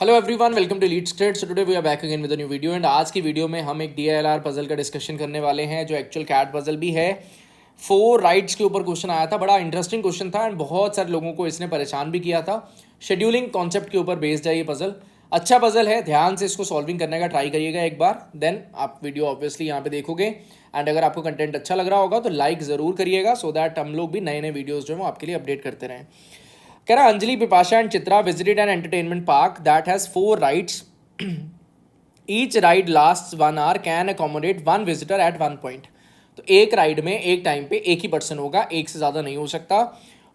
Hello everyone, welcome to lead straight. So today we are back again with a new video and आज की video में हम एक DILR puzzle का discussion करने वाले हैं जो एक्चुअल कैट पजल भी है। 4 राइड्स के ऊपर क्वेश्चन आया था, बड़ा इंटरेस्टिंग क्वेश्चन था एंड बहुत सारे लोगों को इसने परेशान भी किया था। शेड्यूलिंग कॉन्सेप्ट के ऊपर बेस्ड है ये पजल। अच्छा पजल है, ध्यान से इसको सॉल्विंग करने का ट्राई करिएगा एक बार, देन आप वीडियो ऑब्वियसली यहाँ पे देखोगे। एंड अगर आपको कंटेंट अच्छा लग रहा होगा तो लाइक ज़रूर करिएगा सो दैट हम लोग भी नए नए वीडियोज़ जो है वो आपके लिए अपडेट करते रहें। कह रहा Anjali, Bipasha and Chitra visited an entertainment park that has 4 rides. Each ride last 1 hour, can accommodate 1 visitor at 1 point. तो एक राइड में एक टाइम पे एक ही पर्सन होगा, एक से ज़्यादा नहीं हो सकता।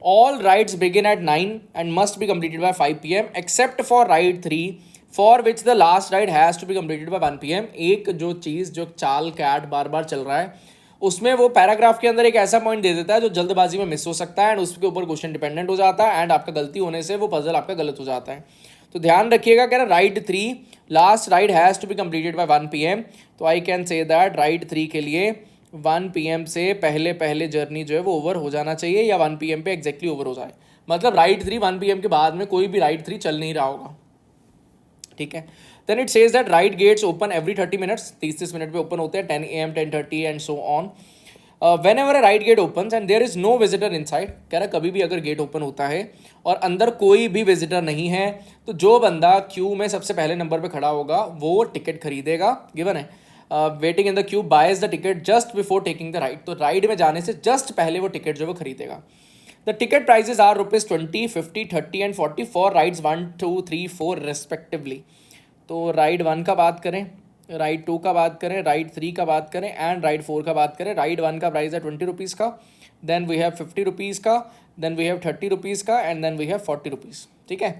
All rides begin at 9 and must be completed by 5 PM except for ride 3 for which the last ride has to be completed by 1 PM। एक जो चीज़ जो चाल कैट बार बार चल रहा है उसमें वो पैराग्राफ के अंदर एक ऐसा पॉइंट दे देता है जो जल्दबाजी में मिस हो सकता है एंड उसके ऊपर क्वेश्चन डिपेंडेंट हो जाता है एंड आपका गलती होने से वो पजल आपका गलत हो जाता है। तो ध्यान रखिएगा, कह रहा ride 3 last ride has to be completed by 1 PM। तो I can say that ride 3 के लिए 1 PM से पहले पहले जर्नी जो है वो ओवर हो जाना चाहिए या 1 PM पे एग्जैक्टली ओवर हो जाए। मतलब राइड 3 1 PM के बाद में कोई भी राइड 3 चल नहीं रहा होगा, ठीक है। Then it says that ride gates open every 30 minutes, 30 minute पे ओपन होते हैं, 10 AM 10:30 and so on. Whenever a ride gate open and there is no visitor inside, कह रहा कभी भी अगर गेट ओपन होता है और अंदर कोई भी विजिटर नहीं है तो जो बंदा क्यू में सबसे पहले नंबर पे खड़ा होगा वो टिकट खरीदेगा। गिवन है waiting in the Q boys the ticket just before taking the ride. तो राइड में जाने से जस्ट पहले वो टिकट जो वो खरीदेगा। The ticket prices are ₹20, 50, 30 and 40 for rides 1, 2, 3, 4 respectively. तो राइड 1 का बात करें, राइड 2 का बात करें, राइड 3 का बात करें एंड राइड 4 का बात करें। राइड 1 का प्राइस है ₹20 का, देन वी हैव ₹50 का, देन वी हैव ₹30 का एंड देन वी हैव ₹40, ठीक है।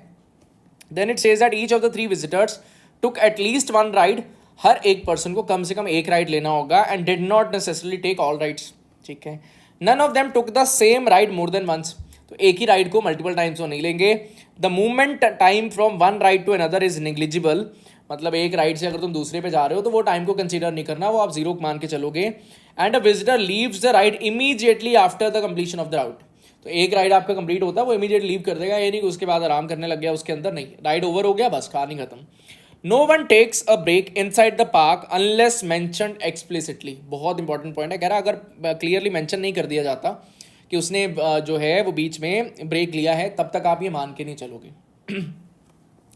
Then it says that each of the 3 visitors took at least 1 ride. हर एक पर्सन को कम से कम एक राइड लेना होगा and did not necessarily take all rides, ठीक है। None of them took the same ride more than once. तो एक ही राइड को मल्टीपल टाइम्स वो नहीं लेंगे। The movement time from one ride to another is negligible. मतलब एक राइड से अगर तुम दूसरे पे जा रहे हो तो वो टाइम को कंसीडर नहीं करना, वो आप जीरो मान के चलोगे। And a visitor leaves the ride immediately after the completion of the route. तो एक राइड आपका कंप्लीट होता है वो इमीडिएट लीव कर देगा, ये नहीं कि उसके बाद आराम करने लग गया, उसके अंदर नहीं, राइड ओवर हो गया बस कहानी खत्म। No one takes a break inside the park unless mentioned explicitly. बहुत इंपॉर्टेंट पॉइंट है, कह रहा अगर क्लियरली मैंशन नहीं कर दिया जाता कि उसने जो है वो बीच में ब्रेक लिया है तब तक आप ये मान के नहीं चलोगे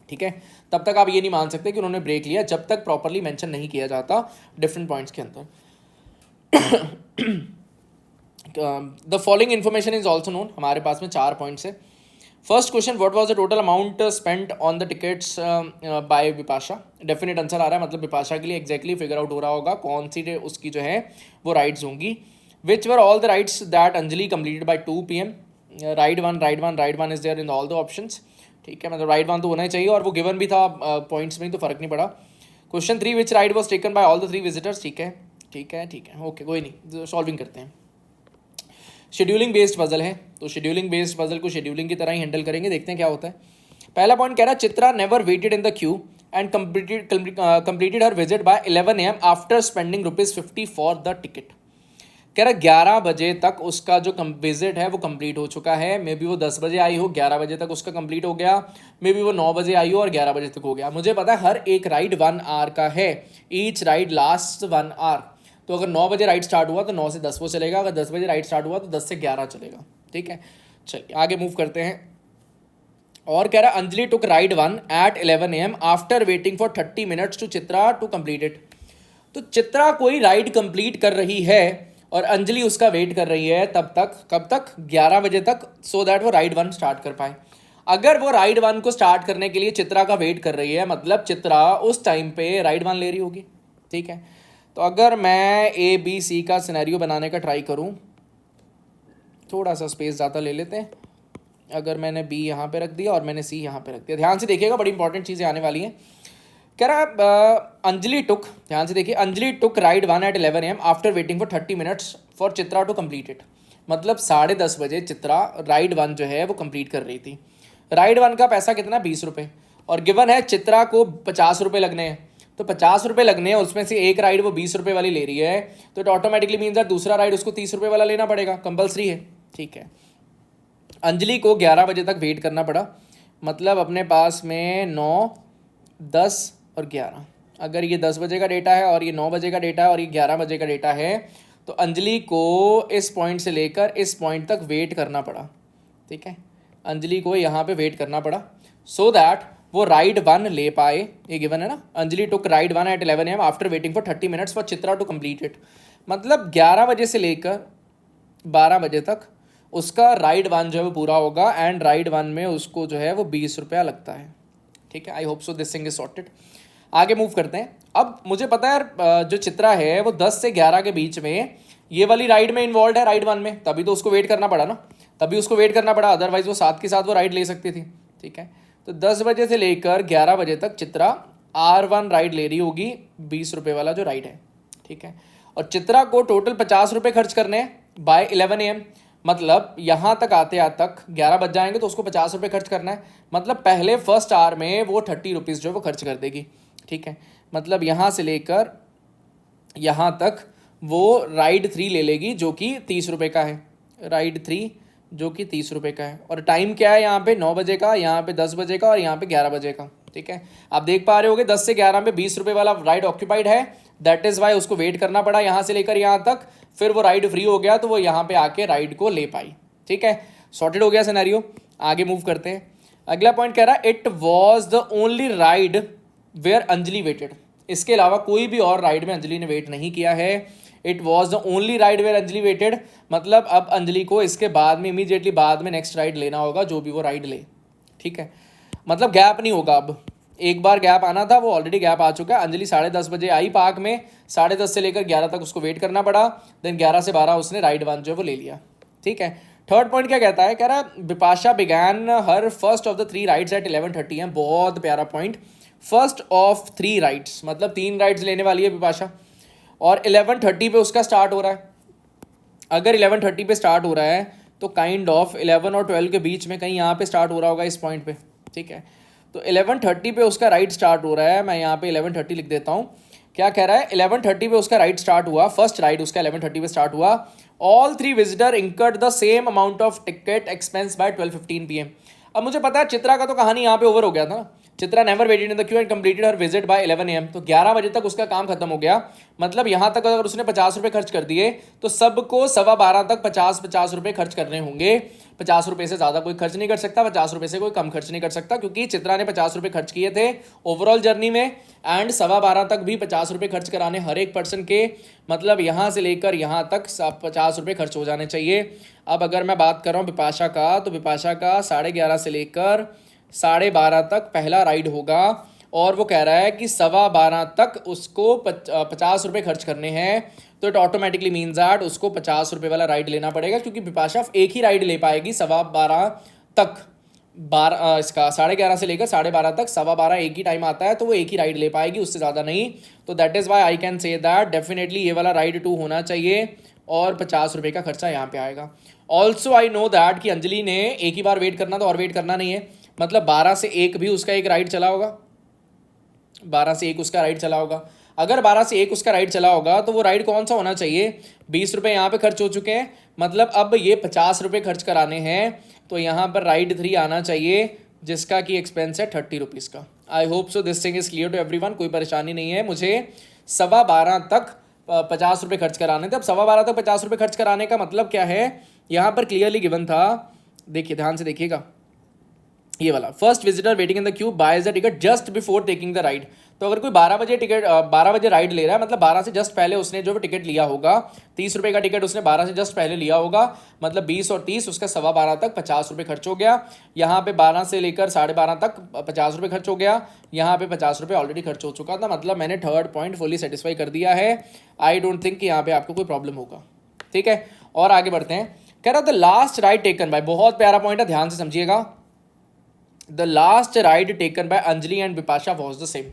ठीक है। तब तक आप ये नहीं मान सकते कि उन्होंने ब्रेक लिया जब तक प्रॉपरली मेंशन नहीं किया जाता डिफरेंट पॉइंट्स के अंदर। The following information is also known. हमारे पास में 4 पॉइंट्स है। First question, what was the total amount spent on the tickets by Bipasha. Definite answer आ रहा है, मतलब विपाशा के लिए एग्जैक्टली फिगर आउट हो रहा होगा कौन सी उसकी जो है वो राइड्स होंगी। Which were all the rides that Anjali completed by 2 PM। Ride one is there in all the options, ठीक है। मतलब राइड 1 तो होना ही चाहिए और वो गिवन भी था पॉइंट्स में, तो फर्क नहीं पड़ा। Question 3, which ride was taken by all the 3 visitors, ठीक है ठीक है ठीक है, ओके कोई नहीं, सॉल्विंग करते हैं। शेड्यूलिंग बेस्ड पजल है तो शेड्यूलिंग बेस्ड पजल को शेड्यूलिंग की तरह ही हैंडल करेंगे, देखते हैं क्या होता है। पहला पॉइंट कह रहा है Chitra never waited in the queue and completed her visit by 11 AM after spending ₹50 for the ticket. कह रहा 11 बजे तक उसका जो विजिट है वो कंप्लीट हो चुका है। मे बी वो 10 बजे आई हो, 11 बजे तक उसका कंप्लीट हो गया। मे बी वो 9 बजे आई हो और 11 बजे तक हो गया। मुझे पता है हर एक राइड 1 आवर का है, ईच राइड लास्ट 1 आवर। तो अगर 9 बजे राइड स्टार्ट हुआ तो 9 से 10 वो चलेगा, अगर 10 बजे राइड स्टार्ट हुआ तो 10 से 11 चलेगा, ठीक है। चलिए आगे मूव करते हैं। और कह रहा Anjali took ride 1 at 11 AM after waiting for 30 minutes to Chitra to complete it. तो चित्रा कोई राइड कंप्लीट कर रही है और अंजलि उसका वेट कर रही है तब तक, कब तक, 11 बजे तक, सो दैट वो राइड 1 स्टार्ट कर पाए। अगर वो राइड 1 को स्टार्ट करने के लिए चित्रा का वेट कर रही है मतलब चित्रा उस टाइम पे राइड 1 ले रही होगी, ठीक है। तो अगर मैं ABC का सिनेरियो बनाने का ट्राई करूं, थोड़ा सा स्पेस ज़्यादा ले लेते हैं। अगर मैंने B यहाँ पे रख दिया और मैंने C यहाँ पे रख दिया, ध्यान से देखिएगा बड़ी इंपॉर्टेंट चीज़ें आने वाली हैं। कह रहा अंजलि टुक, ध्यान से देखिए, Anjali took ride 1 at 11 AM after waiting for 30 minutes for Chitra to complete it. मतलब 10:30 बजे चित्रा राइड 1 जो है वो कंप्लीट कर रही थी। राइड 1 का पैसा कितना, ₹20, और गिवन है चित्रा को ₹50 लगने हैं। तो ₹50 लगने हैं, उसमें से एक राइड वो ₹20 वाली ले रही है, तो इट ऑटोमेटिकली मीन्स दैट दूसरा राइड उसको ₹30 वाला लेना पड़ेगा, कंपल्सरी है, ठीक है। अंजलि को 11 बजे तक वेट करना पड़ा, मतलब अपने पास में 9, 10 और 11, अगर ये 10 बजे का डेटा है और ये 9 बजे का डेटा है और ये 11 बजे का डेटा है, तो अंजलि को इस पॉइंट से लेकर इस पॉइंट तक वेट करना पड़ा, ठीक है। अंजलि को यहाँ पे वेट करना पड़ा सो दैट वो राइड 1 ले पाए। ये गिवन है ना, Anjali took ride 1 at 11 AM after waiting for 30 minutes for Chitra to complete it. मतलब 11 बजे से लेकर 12 बजे तक उसका राइड 1 जो है वो पूरा होगा, एंड राइड 1 में उसको जो है वो 20 रुपया लगता है, ठीक है। आई hope so this thing is sorted. आगे मूव करते हैं। अब मुझे पता है यार, जो चित्रा है वो 10 से 11 के बीच में ये वाली राइड में इन्वॉल्व है, राइड 1 में, तभी तो उसको वेट करना पड़ा ना, तभी उसको वेट करना पड़ा, अदरवाइज वो साथ के साथ वो राइड ले सकती थी, ठीक है। तो 10 बजे से लेकर 11 बजे तक चित्रा R1 राइड ले रही होगी, 20 रुपये वाला जो राइड है, ठीक है। और चित्रा को टोटल 50 रुपये खर्च करने हैं बाय 11 AM, मतलब यहाँ तक आते तक 11 बज जाएंगे तो उसको 50 रुपये खर्च करना है। मतलब पहले फर्स्ट आवर में वो 30 रुपीज़ जो वो खर्च कर देगी, ठीक है। मतलब यहाँ से लेकर यहाँ तक वो राइड 3 ले लेगी जो कि 30 रुपये का है, राइड 3 जो कि 30 रुपये का है। और टाइम क्या है यहाँ पे, 9 बजे का, यहाँ पे 10 बजे का और यहाँ पे 11 बजे का, ठीक है। आप देख पा रहे होगे 10 से 11 में 20 रुपये वाला राइड ऑक्यूपाइड है, दैट इज़ वाई उसको वेट करना पड़ा यहाँ से लेकर यहाँ तक, फिर वो राइड फ्री हो गया तो वो यहाँ पे आके राइड को ले पाई, ठीक है। सॉर्टेड हो गया सिनेरियो। आगे मूव करते हैं। अगला पॉइंट कह रहा है it was the only ride where Anjali waited. इसके अलावा कोई भी और राइड में अंजलि ने वेट नहीं किया है। It was the only ride where Anjali waited, मतलब अब अंजलि को इसके बाद में इमीडिएटली बाद में नेक्स्ट राइड लेना होगा, जो भी वो राइड ले, ठीक है। मतलब गैप नहीं होगा, अब एक बार गैप आना था, वो ऑलरेडी गैप आ चुका है। अंजलि 10:30 बजे आई पार्क में, 10:30 से लेकर 11 तक उसको वेट करना पड़ा, देन 11 से 12 उसने राइड 1 जो है वो ले लिया, ठीक है। थर्ड पॉइंट क्या कहता है, कह रहा है Bipasha began her first of the 3 rides at 11:30 AM। बहुत प्यारा पॉइंट, फर्स्ट ऑफ 3 राइड्स, मतलब 3 राइड्स लेने वाली है बिपाशा, और 11:30 पे उसका स्टार्ट हो रहा है। अगर 11:30 पे स्टार्ट हो रहा है तो काइंड ऑफ 11 और 12 के बीच में कहीं यहाँ पे स्टार्ट हो रहा होगा इस पॉइंट पे, ठीक है। तो 11:30 पे उसका राइड स्टार्ट हो रहा है, मैं यहाँ पे 11:30 लिख देता हूँ। क्या कह रहा है, 11:30 पे उसका राइड स्टार्ट हुआ, फर्स्ट राइड उसका 11:30 पे स्टार्ट हुआ। All 3 visitor incurred the same amount of ticket expense by 12:15 PM। अब मुझे पता है चित्रा का तो कहानी यहाँ पे ओवर हो गया था। Chitra never waited in the queue and completed her visit by 11 AM। तो 11 बजे तक उसका काम खत्म हो गया। मतलब यहाँ तक अगर उसने 50 रुपये खर्च कर दिए तो सबको 12:15 तक 50 रुपये खर्च करने होंगे। 50 रुपये से ज़्यादा कोई खर्च नहीं कर सकता, 50 रुपये से कोई कम खर्च नहीं कर सकता, क्योंकि चित्रा ने 50 रुपये खर्च किए थे ओवरऑल जर्नी में, एंड 12:15 तक भी 50 रुपये खर्च कराने हर एक पर्सन के। मतलब यहाँ से लेकर यहाँ तक 50 रुपये खर्च हो जाने चाहिए। अब अगर मैं बात कर रहा हूँ बिपाशा का, तो बिपाशा का 11:30 से लेकर 12:30 तक पहला राइड होगा, और वो कह रहा है कि 12:15 तक उसको 50 रुपये खर्च करने हैं। तो इट ऑटोमेटिकली मीन्स दैट उसको 50 रुपये वाला राइड लेना पड़ेगा, क्योंकि बिपाशा एक ही राइड ले पाएगी 12:15 तक। 11:30 से लेकर 12:30 तक, 12:15 एक ही टाइम आता है, तो वो एक ही राइड ले पाएगी, उससे ज़्यादा नहीं। तो that is why I can say that definitely ये वाला राइड 2 होना चाहिए, और 50 रुपये का खर्चा यहाँ पे आएगा। ऑल्सो आई नो दैट कि अंजलि ने एक ही बार वेट करना था और वेट करना नहीं है। मतलब 12 से 1 भी उसका एक राइड चला होगा, 12 से 1 उसका राइड चला होगा। अगर 12 से 1 उसका राइड चला होगा तो वो राइड कौन सा होना चाहिए, 20 रुपये यहाँ पे खर्च हो चुके हैं, मतलब अब ये 50 रुपये खर्च कराने हैं, तो यहाँ पर राइड 3 आना चाहिए जिसका कि एक्सपेंस है 30 रुपीज़ का। I hope so this thing is clear to everyone, कोई परेशानी नहीं है। मुझे 12:15 तक 50 रुपये खर्च कराने थे। अब 12:15 तक 50 रुपये खर्च कराने का मतलब क्या है, यहाँ पर क्लियरली गिवन था, देखिए ध्यान से देखिएगा, ये वाला first visitor waiting in the Q boys the ticket just before taking the ride. तो अगर कोई 12 बजे राइड ले रहा है, मतलब 12 से जस्ट पहले उसने जो टिकट लिया होगा, 30 रुपये का टिकट उसने 12 से जस्ट पहले लिया होगा, मतलब 20 और 30 उसका 12:15 तक 50 रुपये खर्च हो गया। यहाँ पे 12 से लेकर 12:30 तक 50 रुपये खर्च हो गया, यहाँ पे 50 रुपये ऑलरेडी खर्च हो चुका था। मतलब मैंने थर्ड पॉइंट फुली सेटिस्फाई कर दिया है। आई डोंट थिंक कि यहाँ पे आपको कोई प्रॉब्लम होगा, ठीक है। और आगे बढ़ते हैं। कह रहा the last ride taken bye, बहुत प्यारा पॉइंट है, ध्यान से समझिएगा। The last ride taken by Anjali and Bipasha was the same.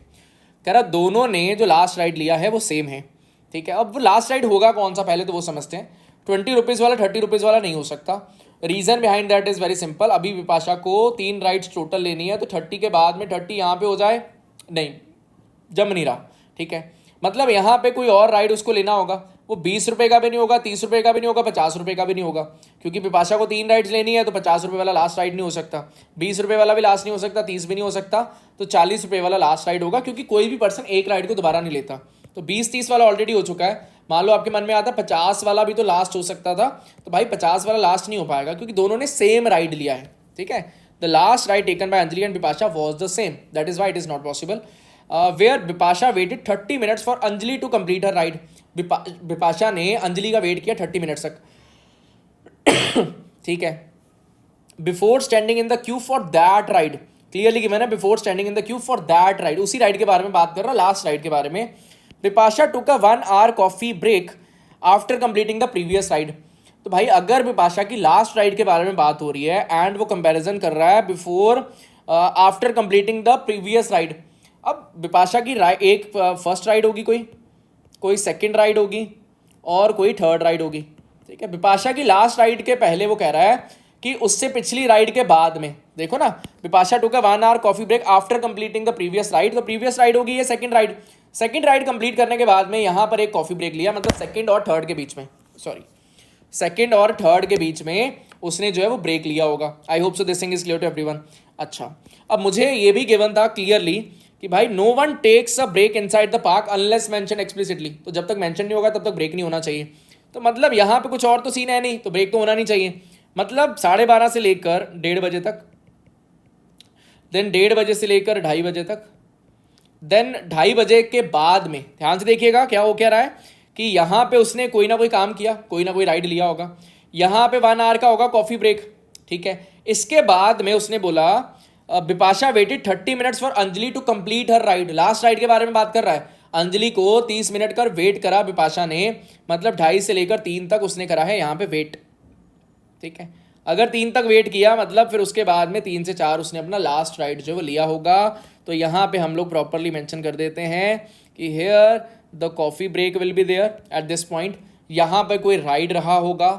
कह रहा दोनों ने जो लास्ट राइड लिया है वो सेम है, ठीक है। अब वो लास्ट राइड होगा कौन सा पहले तो वो समझते हैं। 20 रुपीज़ वाला 30 रुपीज़ वाला नहीं हो सकता। Reason behind that is very simple. अभी बिपाशा को 3 राइड्स टोटल लेनी है, तो 30 के बाद में 30 यहाँ पे हो जाए, नहीं जम नहीं रहा, ठीक है। मतलब यहाँ पे कोई और राइड उसको लेना होगा। वो 20 रुपये का भी नहीं होगा, 30 रुपये का भी नहीं होगा, 50 रुपये का भी नहीं होगा, क्योंकि बिपाशा को 3 राइड्स लेनी है, तो 50 रुपये वाला लास्ट राइड नहीं हो सकता, 20 रुपये वाला भी लास्ट नहीं हो सकता, 30 भी नहीं हो सकता, तो 40 रुपये वाला लास्ट राइड होगा, क्योंकि कोई भी पर्सन एक राइड को दोबारा नहीं लेता। तो 20-30 वाला ऑलरेडी हो चुका है। मान लो आपके मन में आता 50 वाला भी तो लास्ट हो सकता था, तो भाई 50 वाला लास्ट नहीं हो पाएगा, क्योंकि दोनों ने सेम राइड लिया है, ठीक है। The last ride taken by Anjali and Bipasha was the same, that is why it is not possible. Where Bipasha waited 30 minutes for Anjali to complete her ride. Bipasha ने अंजलि का वेट किया 30 मिनट्स तक, ठीक है। Before standing in the Q for that ride, clearly कि मैंने before standing in the Q for that ride, उसी ride के बारे में बात कर रहा, लास्ट राइड के बारे में। Bipasha took a 1 hour coffee break after completing the previous ride. तो भाई अगर बिपाशा की लास्ट राइड के बारे में बात हो रही है एंड वो कंपैरिजन कर रहा है before after completing the previous ride, अब बिपाशा की एक फर्स्ट राइड होगी, कोई सेकंड राइड होगी और कोई थर्ड राइड होगी, ठीक है। बिपाशा की लास्ट राइड के पहले वो कह रहा है कि उससे पिछली राइड के बाद में, देखो ना, Bipasha took a 1 hour coffee break after completing the previous ride, तो प्रीवियस राइड होगी ये सेकंड राइड कंप्लीट करने के बाद में यहाँ पर एक कॉफी ब्रेक लिया, मतलब सेकंड और थर्ड के बीच में, सेकंड और थर्ड के बीच में उसने जो है वो ब्रेक लिया होगा। I hope so this thing is clear to everyone. अच्छा, अब मुझे ये भी गिवन था क्लियरली कि भाई no one takes a break inside the park unless mention explicitly, तो जब तक मेंशन नहीं होगा तब तक ब्रेक नहीं होना चाहिए। तो मतलब यहाँ पे कुछ और तो सीन है नहीं, तो ब्रेक तो होना नहीं चाहिए। मतलब 12:30 से लेकर 1:30 बजे तक, देन 1:30 बजे से लेकर 2:30 बजे तक, देन 2:30 बजे के बाद में ध्यान से देखिएगा क्या हो क्या रहा है कि यहाँ पे उसने कोई ना कोई काम किया, कोई ना कोई राइड लिया होगा, यहाँ पे 1 hour का होगा कॉफी ब्रेक, ठीक है। इसके बाद में उसने बोला Bipasha waited 30 minutes for Anjali to complete her ride, last ride के बारे में बात कर रहा है। अंजलि को 30 मिनट का वेट करा बिपाशा ने, मतलब 2:30 से लेकर 3 तक उसने करा है यहाँ पे वेट, ठीक है। अगर 3 तक वेट किया मतलब फिर उसके बाद में 3 से 4 उसने अपना लास्ट राइड जो वो लिया होगा। तो यहाँ पे हम लोग प्रॉपरली मेंशन कर देते हैं कि here the coffee break will be there at this point, यहाँ पे कोई राइड रहा होगा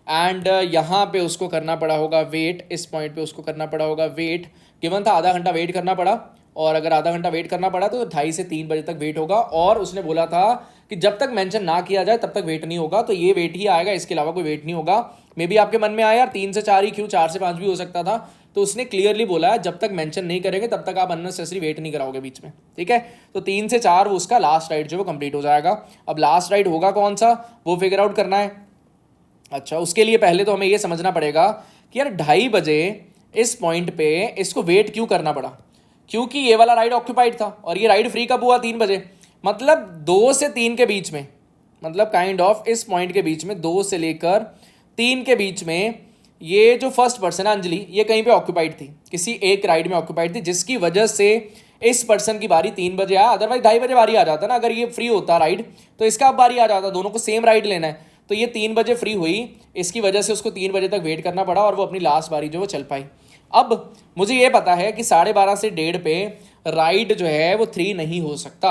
एंड यहाँ पे उसको करना पड़ा होगा वेट, इस पॉइंट पे उसको करना पड़ा होगा वेट, गिवन था आधा घंटा वेट करना पड़ा, और अगर आधा घंटा वेट करना पड़ा तो 2:30 से 3 बजे तक वेट होगा, और उसने बोला था कि जब तक मेंशन ना किया जाए तब तक वेट नहीं होगा, तो ये वेट ही आएगा, इसके अलावा कोई वेट नहीं होगा। मे बी आपके मन में आया यार 3 से 4 ही क्यों, 4 से 5 भी हो सकता था, तो उसने क्लियरली बोला है जब तक मेंशन नहीं करेंगे तब तक आप अननेसेसरी वेट नहीं कराओगे बीच में, ठीक है। तो 3 से 4 वो उसका लास्ट राइड जो वो कंप्लीट हो जाएगा। अब लास्ट राइड होगा कौन सा वो फिगर आउट करना है। अच्छा, उसके लिए पहले तो हमें ये समझना पड़ेगा कि यार 2:30 बजे इस पॉइंट पे इसको वेट क्यों करना पड़ा, क्योंकि ये वाला राइड ऑक्यूपाइड था और ये राइड फ्री कब हुआ, 3 बजे, मतलब 2 से 3 के बीच में, मतलब काइंड ऑफ इस पॉइंट के बीच में 2 से लेकर 3 के बीच में ये जो फर्स्ट पर्सन है अंजलि, ये कहीं पे ऑक्यूपाइड थी, किसी एक राइड में ऑक्यूपाइड थी, जिसकी वजह से इस पर्सन की बारी 3 बजे आया। अदरवाइज 2:30 बजे बारी आ जाता ना, अगर ये फ्री होता राइड तो इसका अब बारी आ जाता, दोनों को सेम राइड लेना है, तो ये 3 बजे फ्री हुई, इसकी वजह से उसको 3 बजे तक वेट करना पड़ा और वो अपनी लास्ट बारी जो वो चल पाई। अब मुझे ये पता है कि 12:30 से 1:30 पे राइड जो है वो 3 नहीं हो सकता,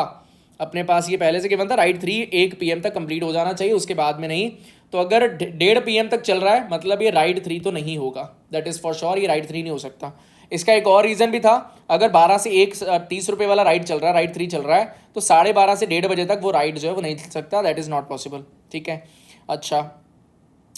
अपने पास ये पहले से गिवन था राइड 3 1 PM तक कंप्लीट हो जाना चाहिए, उसके बाद में नहीं। तो अगर 1:30 PM तक चल रहा है मतलब ये राइड 3 तो नहीं होगा, दैट इज़ फॉर श्योर, ये राइड 3 नहीं हो सकता। इसका एक और रीज़न भी था, अगर 12 से 1 30 रुपये वाला राइड चल रहा है, राइड 3 चल रहा है, तो 12:30 से 1:30 बजे तक वो राइड जो है वो नहीं चल सकता, दैट इज़ नॉट पॉसिबल, ठीक है। अच्छा,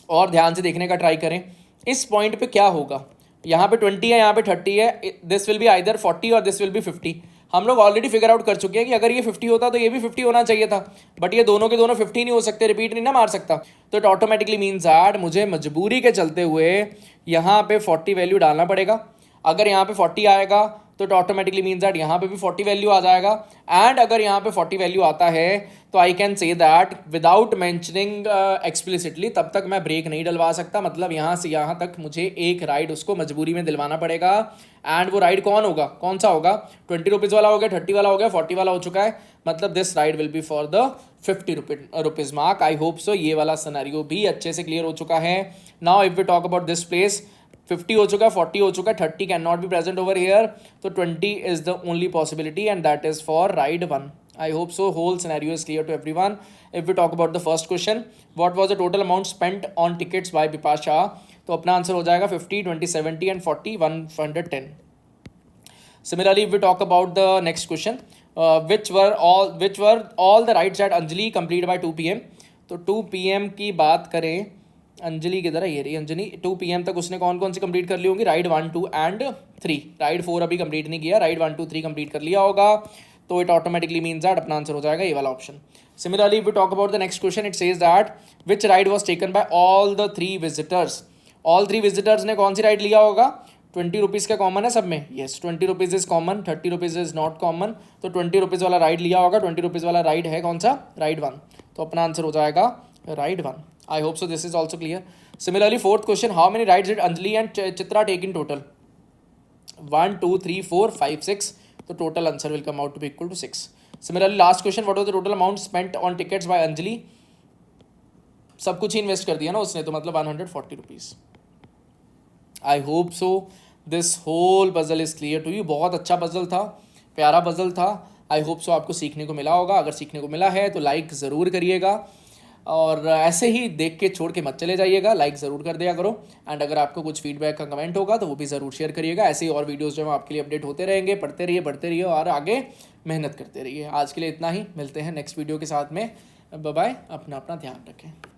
और ध्यान से देखने का ट्राई करें, इस पॉइंट पे क्या होगा, यहाँ पे 20 है, यहाँ पे 30 है, दिस विल बी आइदर 40 और दिस विल बी 50। हम लोग ऑलरेडी फिगर आउट कर चुके हैं कि अगर ये 50 होता तो ये भी 50 होना चाहिए था, बट ये दोनों के दोनों 50 नहीं हो सकते, रिपीट नहीं ना मार सकता, तो इट ऑटोमेटिकली मीन्स दैट मुझे मजबूरी के चलते हुए यहाँ पे 40 वैल्यू डालना पड़ेगा। अगर यहाँ पे 40 आएगा तो इट ऑटोमेटिकली मीन्स दैट यहाँ पे भी 40 वैल्यू आ जाएगा, एंड अगर यहाँ पे 40 वैल्यू आता है तो I can say that without mentioning explicitly तब तक मैं ब्रेक नहीं डलवा सकता, मतलब यहाँ से यहाँ तक मुझे एक राइड उसको मजबूरी में दिलवाना पड़ेगा। एंड वो राइड कौन होगा, कौन सा होगा, 20 रुपीज़ वाला हो गया, 30 वाला हो गया, 40 वाला हो चुका है, मतलब this ride will be for the 50 rupees mark. I hope सो ये वाला सिनेरियो भी अच्छे से क्लियर हो चुका है। Now if we talk about this place, 50 हो चुका है, 40 हो चुका है, 30 can not be present over here, तो 20 is the only possibility and that is for ride 1। I hope so whole scenario is clear to everyone. If we talk about the first question, what was the total amount spent on tickets by Bipasha, तो अपना answer हो जाएगा 50, 20, 70 and 40, 110। Similarly, if we talk about the next question, which were all the rides at Anjali completed by 2 PM, तो 2 PM की बात करें, अंजलि किधर है, ये रही अंजलि। 2 PM तक उसने कौन कौन सी कंप्लीट कर ली होंगी, राइड 1, 2 एंड 3। राइड 4 अभी कंप्लीट नहीं किया, राइड 1, 2, 3 कंप्लीट कर लिया होगा, तो इट ऑटोमेटिकली मीन्स दैट अपना आंसर हो जाएगा ये वाला option. Similarly if we talk about the next question, it says that which ride was taken by all the 3 visitors. All 3 visitors ने कौन सी राइड लिया होगा, 20 रुपीज़ का कॉमन है सब में, yes 20 rupees is common, 30 rupees is not common, तो 20 rupees वाला राइड लिया होगा। 20 रुपीज़ वाला राइड है कौन सा, राइड 1, तो अपना आंसर हो जाएगा ride 1। I hope so this is also clear. Similarly fourth question, how many rides did Anjali and Chitra take in total, 1, 2, 3, 4, 5, 6, तो total answer will come out to be equal to 6। Similarly last question, what was the total amount spent on tickets by Anjali. सब कुछ ही invest कर दिया ना उसने, तो मतलब 140 rupees. I hope so this whole puzzle is clear to you. बहुत अच्छा पजल था, प्यारा पजल था। आई होप सो आपको सीखने को मिला होगा। अगर सीखने को मिला है तो लाइक ज़रूर करिएगा, और ऐसे ही देख के छोड़ के मत चले जाइएगा, लाइक ज़रूर कर दिया करो। एंड अगर आपको कुछ फीडबैक का कमेंट होगा तो वो भी ज़रूर शेयर करिएगा। ऐसे ही और वीडियोस जो हैं आपके लिए अपडेट होते रहेंगे। पढ़ते रहिए और आगे मेहनत करते रहिए। आज के लिए इतना ही, मिलते हैं नेक्स्ट वीडियो के साथ में। बाय बाय, अपना ध्यान रखें।